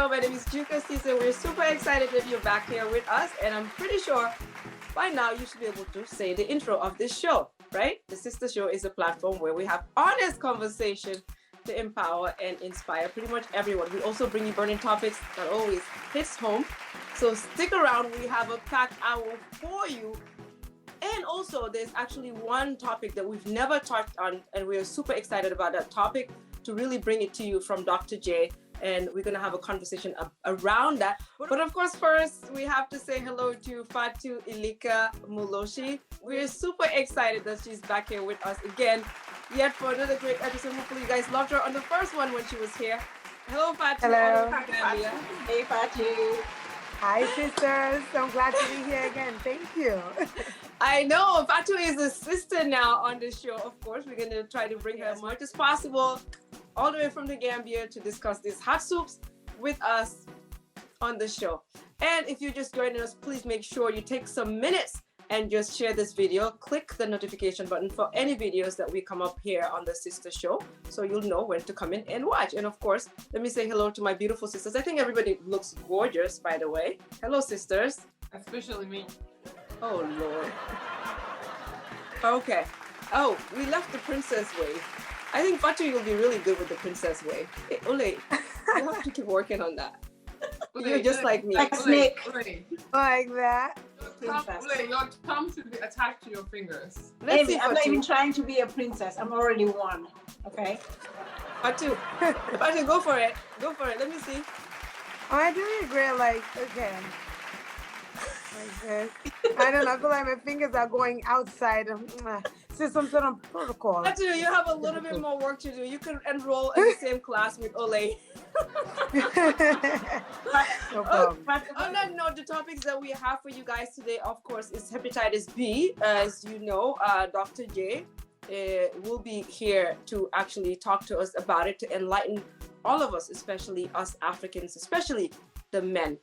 show. My name is Juka Cesar. We're super excited that you're back here with us, and I'm pretty sure by now you should be able to say the intro of this show, right? The Sister Show is a platform where we have honest conversation to empower and inspire pretty much everyone. We also bring you burning topics that always hits home. So stick around. We have a packed hour for you. And also, there's actually one topic that we've never touched on, and we're super excited about that topic to really bring it to you from Dr. J. And we're going to have a conversation around that. But of course, first, we have to say hello to Fatu Ilika Muloshi. We're super excited that she's back here with us again, yet for another great episode. Hopefully, you guys loved her on the first one when she was here. Hello, Fatu. Hello. Hey, Fatu. Hi, sisters. So glad to be here again. Thank you. I know Fatu is a sister now on the show. Of course, we're going to try to bring her as much as possible all the way from the Gambia to discuss these hot soups with us on the show. And if you're just joining us, please make sure you take some minutes and just share this video. Click the notification button for any videos that we come up here on the Sister Show, so you'll know when to come in and watch. And of course, let me say hello to my beautiful sisters. I think everybody looks gorgeous, by the way. Hello, sisters. Especially me. Oh, Lord. Okay. Oh, we left the princess wave. I think Fatu, you'll be really good with the princess wave. Hey, Ole, you have to keep working on that. You're just like me. Like snake. Like that. Your thumb should be attached to your fingers. Let's see, I'm not Fatu. even trying to be a princess. I'm already one. Okay. Fatu, go for it. Go for it. Let me see. Oh, I do agree. Like, okay. Like this. I don't know. I feel like my fingers are going outside of some sort of protocol. Fatu, you have a little bit more work to do. You could enroll in the same class with Ole. No problem. On that note, the topics that we have for you guys today, of course, is hepatitis B. As you know, Dr. J will be here to actually talk to us about it, to enlighten all of us, especially us Africans, especially the men,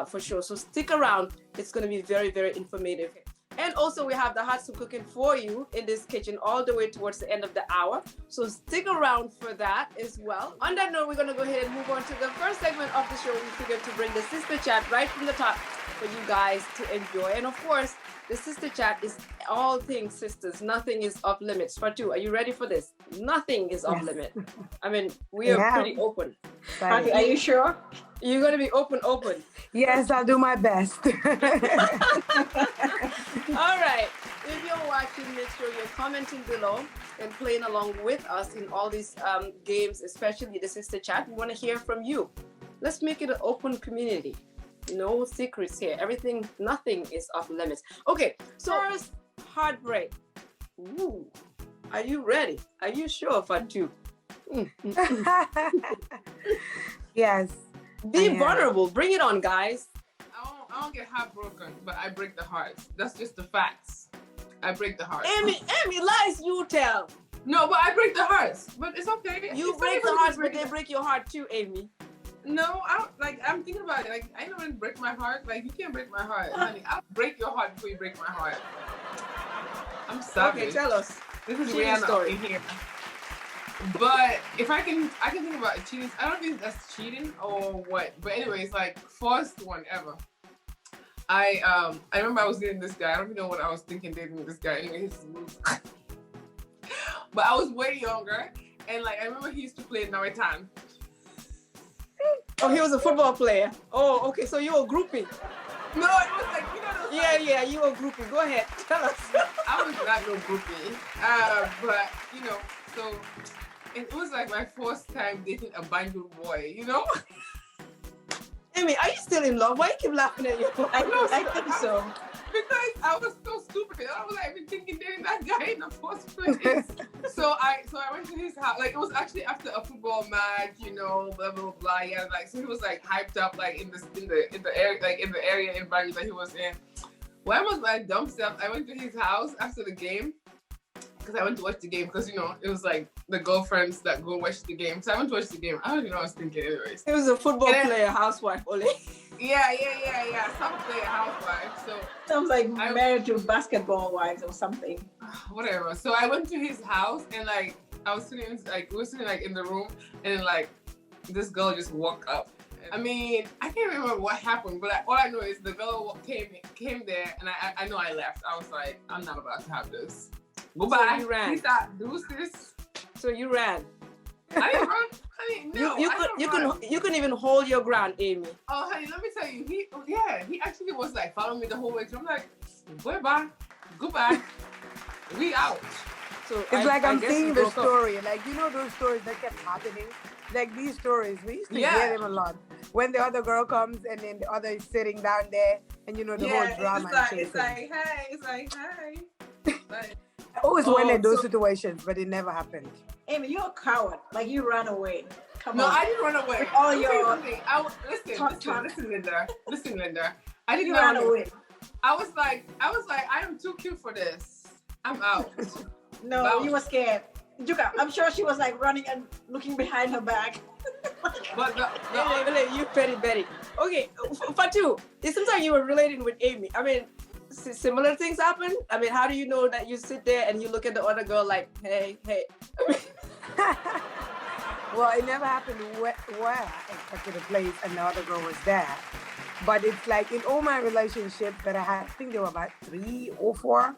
for sure. So stick around. It's going to be very, very informative. And also, we have the hot soup cooking for you in this kitchen all the way towards the end of the hour. So stick around for that as well. On that note, we're going to go ahead and move on to the first segment of the show. We figured to bring the sister chat right from the top for you guys to enjoy. And of course, the sister chat is all things sisters. Nothing is off limits. Fatu, are you ready for this? Nothing is off limit. I mean, we are pretty open. Fatu, are you sure? You're going to be open. Yes, I'll do my best. All right. If you're watching, make sure you're commenting below and playing along with us in all these games, especially the sister chat. We want to hear from you. Let's make it an open community. No secrets here. Nothing is off limits. Okay, so first, heartbreak. Ooh, are you ready? Are you sure, Fatu? Yes. Be vulnerable. Bring it on, guys. I don't get heartbroken, but I break the hearts. That's just the facts. I break the hearts. Amy, lies you tell. No, but I break the hearts. But it's okay. You break the hearts, but they break your heart too, Amy. No, I don't, I'm thinking about it. Like, I don't even break my heart. Like, you can't break my heart. Honey, I'll break your heart before you break my heart. I'm sorry. Okay, tell us. This is Cheating story here. But if I can think about cheating. I don't think that's cheating or what. But anyways, like, first one ever. I remember I was dating this guy. I don't even know what I was thinking dating this guy. Anyway, but I was way younger, and like I remember he used to play Nawetan. Oh, he was a football player. Oh, okay. So you were groupie. No, it was like, you know. Yeah, you were groupie. Go ahead, tell us. I was not no groupie, but you know, so it was like my first time dating a Banjul boy, you know. Amy, are you still in love? Why you keep laughing at you? I think so. Because I was so stupid. I was like, even thinking dating that guy in the first place. so I went to his house. Like, it was actually after a football match, you know, blah blah blah. Yeah, like, so he was like hyped up, like in the area, like in the area environment that he was in. When was my dumb self? I went to his house after the game. Because I went to watch the game, because you know it was like the girlfriends that go watch the game. So I went to watch the game. I don't even know what I was thinking, anyways. He was a football player, housewife, Ole. Yeah. Some player housewife. So Sounds like married to basketball wives or something. Whatever. So I went to his house and like I was sitting like we were sitting like in the room and then like this girl just walked up I mean, I can't remember what happened, but all I know is the girl came there, and I know I left. I was like, I'm not about to have this. Goodbye. So you ran. Peace out. Deuces. So you ran. I didn't run. Honey, no, You can even hold your ground, Amy. Oh, honey, let me tell you, he actually was like following me the whole way through. I'm like, goodbye, we out. So It's like I'm guess seeing you the broke up. story. Like, you know those stories that kept happening? Like these stories, we used to hear them a lot. When the other girl comes and then the other is sitting down there and the whole drama. It's like, hey. Like, I always wanted those situations, but it never happened. Amy, you're a coward. Like you ran away. Come on. I didn't run away. With all Let me tell you your something. Listen, Linda. I didn't You run ran away. away. I was like, I am too cute for this. I'm out. No, you were scared. Juka, I'm sure she was like running and looking behind her back. But You petty Betty. Okay, Fatu, it seems like you were relating with Amy. I mean, similar things happen. I mean, how do you know that you sit there and you look at the other girl like, hey? Well, it never happened where I expected a place and the other girl was there. But it's like in all my relationships that I had, I think there were about 3 or 4,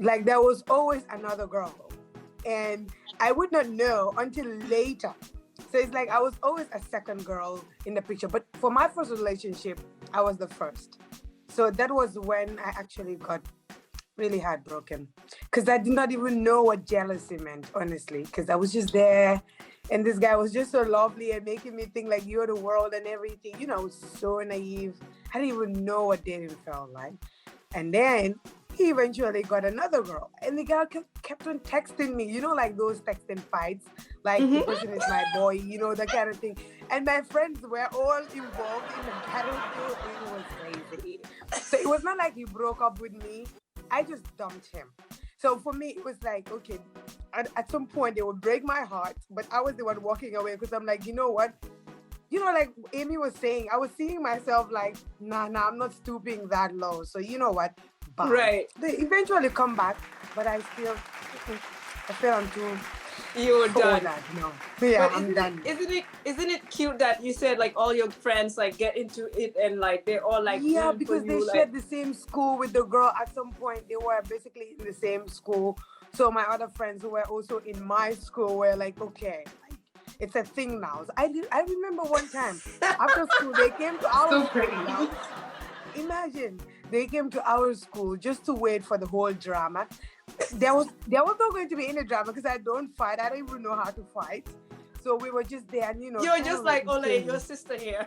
like there was always another girl. And I would not know until later. So it's like I was always a second girl in the picture. But for my first relationship, I was the first. So that was when I actually got really heartbroken. Because I did not even know what jealousy meant, honestly. Because I was just there. And this guy was just so lovely and making me think like you're the world and everything. You know, I was so naive. I didn't even know what dating felt like. And then he eventually got another girl. And the girl kept on texting me, you know, like those texting fights. Like, the person is my boy, you know, that kind of thing. And my friends were all involved in the character. It was crazy. So it was not like he broke up with me. I just dumped him. So for me, it was like, okay, at some point they would break my heart, but I was the one walking away because I'm like, you know what? You know, like Amy was saying, I was seeing myself like, nah, I'm not stooping that low. So you know what? Bye. Right. They eventually come back, but I feel I'm too... You were done. No. Yeah, but I'm done. Isn't it cute that you said like all your friends like get into it and like they're all like because they shared the same school with the girl at some point. They were basically in the same school. So my other friends who were also in my school were like, okay, like, it's a thing now. So I remember one time after school they came to our school. Imagine they came to our school just to wait for the whole drama. There was not going to be any drama because I don't fight. I don't even know how to fight. So we were just there, and you're just like Ole, your sister here.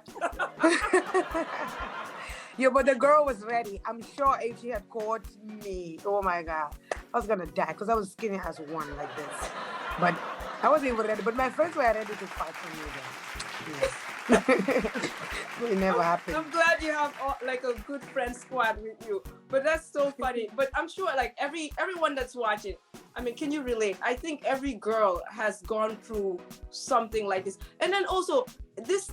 Yeah, but the girl was ready. I'm sure if she had caught me, oh my God, I was gonna die because I was skinny as one like this. But I wasn't even ready. But my friends were ready to fight for me then. Yeah. It never happened. I'm glad you have like a good friend squad with you. But that's so funny. But I'm sure like everyone that's watching, I mean, can you relate? I think every girl has gone through something like this. And then also it's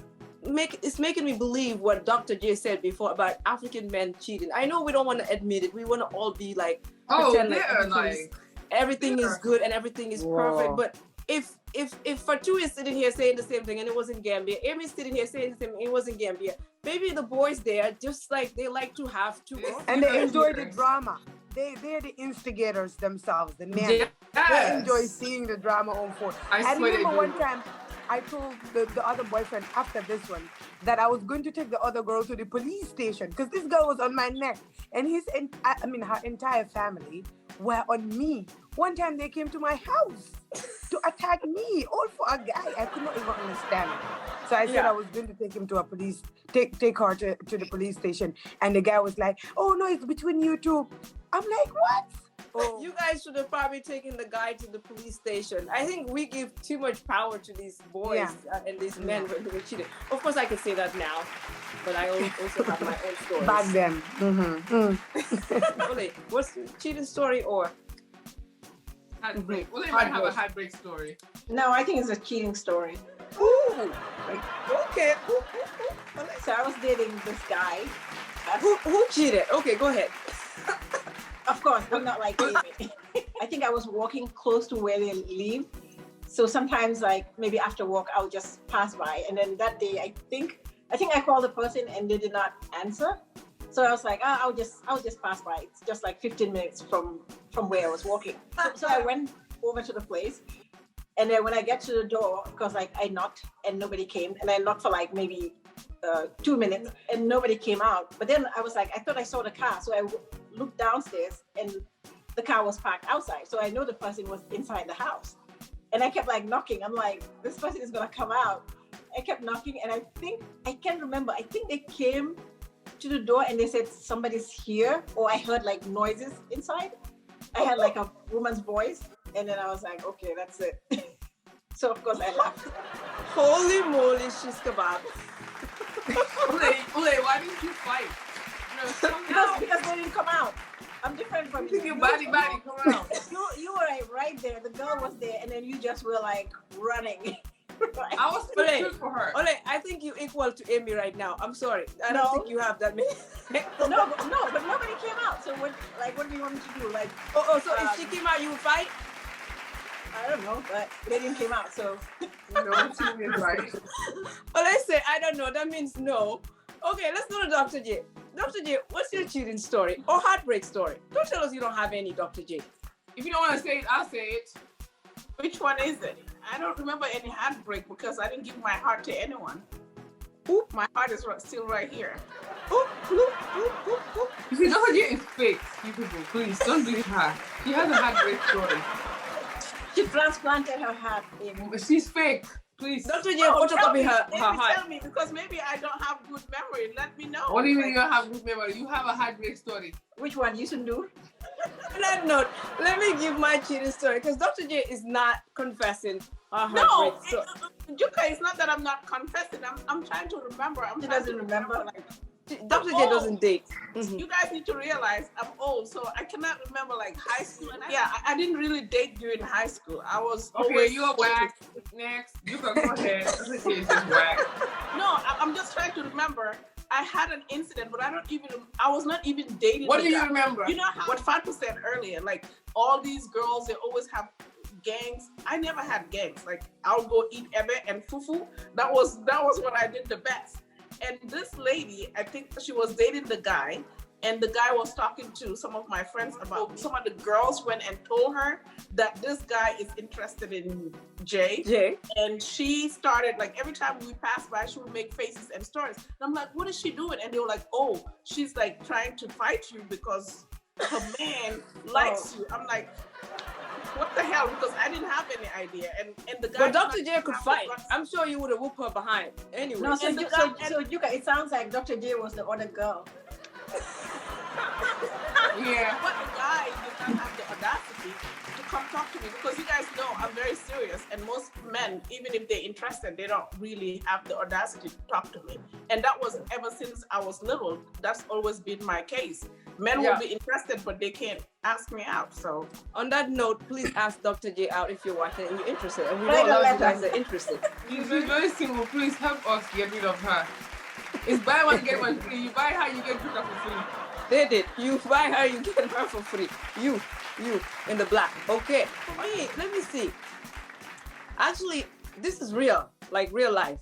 making me believe what Dr. J said before about African men cheating. I know we don't want to admit it. We want to all be like, pretend like everything is good and everything is perfect. But if Fatu is sitting here saying the same thing and it wasn't Gambia, Amy's sitting here saying the same thing, it wasn't Gambia. Maybe the boys there just like they like to have to, and they enjoy the drama. They're the instigators themselves. The men, they enjoy seeing the drama unfold. I remember one time I told the other boyfriend after this one that I was going to take the other girl to the police station because this girl was on my neck, and her entire family were on me. One time they came to my house to attack me, all for a guy. I could not even understand it. So I said I was going to take him to a police, take her to the police station. And the guy was like, oh no, it's between you two. I'm like, what? Oh. You guys should have probably taken the guy to the police station. I think we give too much power to these boys and these men when they cheated. Of course, I can say that now, but I also have my own stories. Back then. Ole, what's the cheating story or? Heartbreak. Ole might have a heartbreak story. No, I think it's a cheating story. Ooh. Okay. So I was dating this guy. Who cheated? Okay, go ahead. Of course, I'm not like Amy. I think I was walking close to where they live, So sometimes, like maybe after work, I'll just pass by. And then that day, I think I called the person and they did not answer. So I was like, I'll just pass by. It's just like 15 minutes from where I was walking. So I went over to the place. And then when I get to the door, because like I knocked and nobody came, and I knocked for like maybe 2 minutes and nobody came out. But then I was like, I thought I saw the car. So I looked downstairs and the car was parked outside. So I know the person was inside the house. And I kept like knocking. I'm like, this person is gonna come out. I kept knocking, and I can't remember. I think they came to the door and they said somebody's here, or I heard like noises inside. I had like a woman's voice, and then I was like, okay, that's it. So of course I left. Holy moly, shish kebab. Ule, why didn't you fight? Because they didn't come out. I'm different from you. Your body, come out. You were like right there. The girl was there, and then you just were like running. I was too good for her. Ole, I think you equal to Amy right now. I'm sorry. I don't think you have that many. No, but nobody came out. So what do you want me to do? Like, so if she came out, you would fight? I don't know, but they didn't came out. So no, she is right. Ole say, I don't know. That means no. Okay, let's go to Dr. J. Dr. J, what's your cheating story or heartbreak story? Don't tell us you don't have any, Dr. J. If you don't want to say it, I'll say it. Which one is it? I don't remember any heartbreak because I didn't give my heart to anyone. Oop. My heart is still right here. Oop, oop, oop, oop, oop. You see, Dr. J is fake. You people, please don't believe her. She has a heartbreak story. she transplanted her heart in. She's fake. Please. Dr. J, photocopy her heart. Tell me, because maybe I don't have good memory. Let me know. What do you mean you don't have good memory? You have a heartbreak story. Which one? You should do. On that note, let me give my cheating story because Dr. J is not confessing her No, heartbreak story. Juka, it's not that I'm not confessing. I'm trying to remember. She doesn't remember. Dr. J doesn't date. You guys need to realize I'm old, so I cannot remember like high school. And I didn't really date during high school. I was Okay, always you're whack. Next. You can go ahead. Dr. J is just whack. No, I'm just trying to remember. I had an incident, but I was not even dating. What the do you guy. remember? You know what Fatu said earlier, like all these girls, they always have gangs. I never had gangs. Like I'll go eat ebe and fufu. That was what I did the best. And this lady, I think she was dating the guy, and the guy was talking to some of my friends about some of the girls went and told her that this guy is interested in Jay. And she started, like, every time we passed by, she would make faces and stories. And I'm like, what is she doing? And they were like, oh, she's like trying to fight you because her man likes you. I'm like, what the hell? Because I didn't have any idea. And the guy. But Dr. J could fight. I'm sure you would have whooped her behind. Anyway. No, so Yuka, it sounds like Dr. J was the other girl. Yeah. But the guy did not have the audacity to come talk to me because you guys know I'm very serious, and most men, even if they're interested, they don't really have the audacity to talk to me. And that was ever since I was little. That's always been my case. Men will be interested, but they can't ask me out. So on that note, please ask Dr. J out if you're watching and you're interested. And we know a lot of you guys are interested. She's very simple. Please help us get rid of her. It's buy one, get one free. You buy her, you get Juka for free. They did. You buy her, you get her for free. You in the black. Okay. For me, let me see. Actually, this is real, like real life.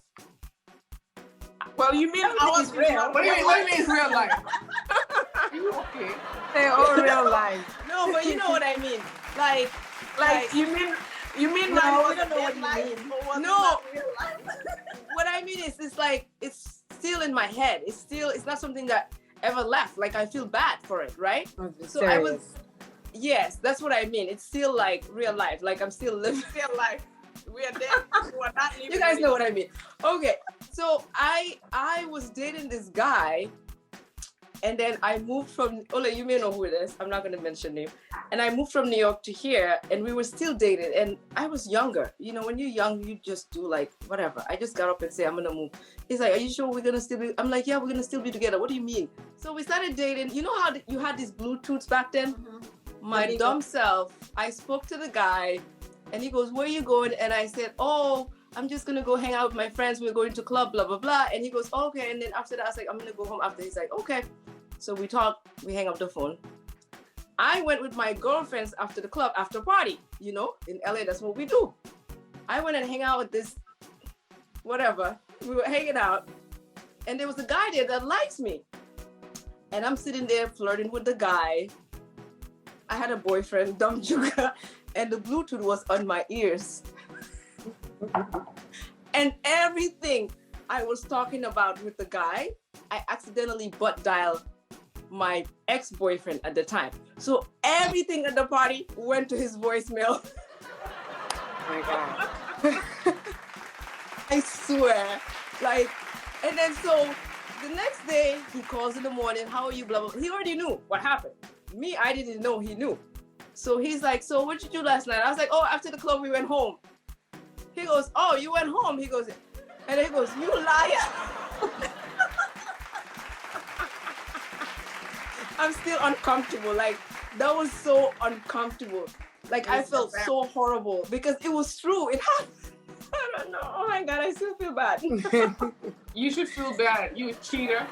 well, you mean I was real? What do you mean it's real life? You okay? They're all real life. No, but you know what I mean. Like you mean No, mine we was don't know dead what you life, mean. or was it No. not real life? what I mean is, it's like it's still in my head. It's not something that ever left. Like I feel bad for it, right? So I was. Yes, that's what I mean. It's still like real life. Like I'm still living. Real life. We are dead. We are not living. You guys know what I mean. Okay, so I was dating this guy, and then I moved from Ole. You may know who it is. I'm not gonna mention name. And I moved from New York to here, and we were still dating. And I was younger. You know, when you're young, you just do like whatever. I just got up and said I'm gonna move. He's like, "Are you sure we're gonna still be?" I'm like, "Yeah, we're gonna still be together." What do you mean? So we started dating. You know how you had these Bluetooths back then? My dumb self. I spoke to the guy. And he goes, "Where are you going?" And I said, "Oh, I'm just gonna go hang out with my friends. We're going to club, blah blah blah." And he goes, "Okay." And then after that, I was like, "I'm gonna go home after." He's like, "Okay." So we talked. We hang up the phone. I went with my girlfriends after the club, after party. You know, in LA, that's what we do. I went and hang out with this, whatever. We were hanging out, and there was a guy there that likes me. And I'm sitting there flirting with the guy. I had a boyfriend, Dumb Juga, and the Bluetooth was on my ears. And everything I was talking about with the guy, I accidentally butt dialed my ex-boyfriend at the time. So everything at the party went to his voicemail. Oh my God. I swear. Like, and then so the next day he calls in the morning, how are you, blah, blah, blah. He already knew what happened. Me, I didn't know he knew. So he's like, so what'd you do last night? I was like, oh, after the club, we went home. He goes, oh, you went home? He goes, and he goes, you liar. I'm still uncomfortable. Like, that was so uncomfortable. Like, I felt so horrible because it was true. It happened. I don't know. Oh my God, I still feel bad. You should feel bad. You a cheater.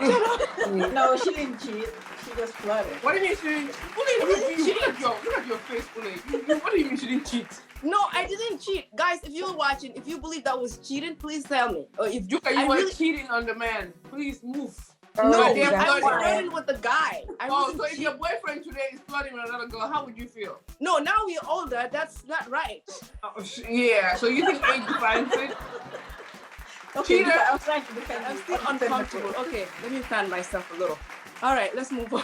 No, she didn't cheat. She just flirted. What do you mean she didn't? Look at your face, Ule. What do you mean she didn't cheat? No, I didn't cheat. Guys, if you're watching, if you believe that was cheating, please tell me. Or if You I were really, cheating on the man. Please move. Oh, no, yeah, I was that's flirting with the guy. I Oh, wasn't so if cheating. your boyfriend today is flirting with another girl, how would you feel? No, now we're older. That's not right. Oh, yeah. So you think age defines it? Okay, Cheater. I was trying to defend I'm you. still uncomfortable. Okay, let me fan myself a little. All right, let's move on.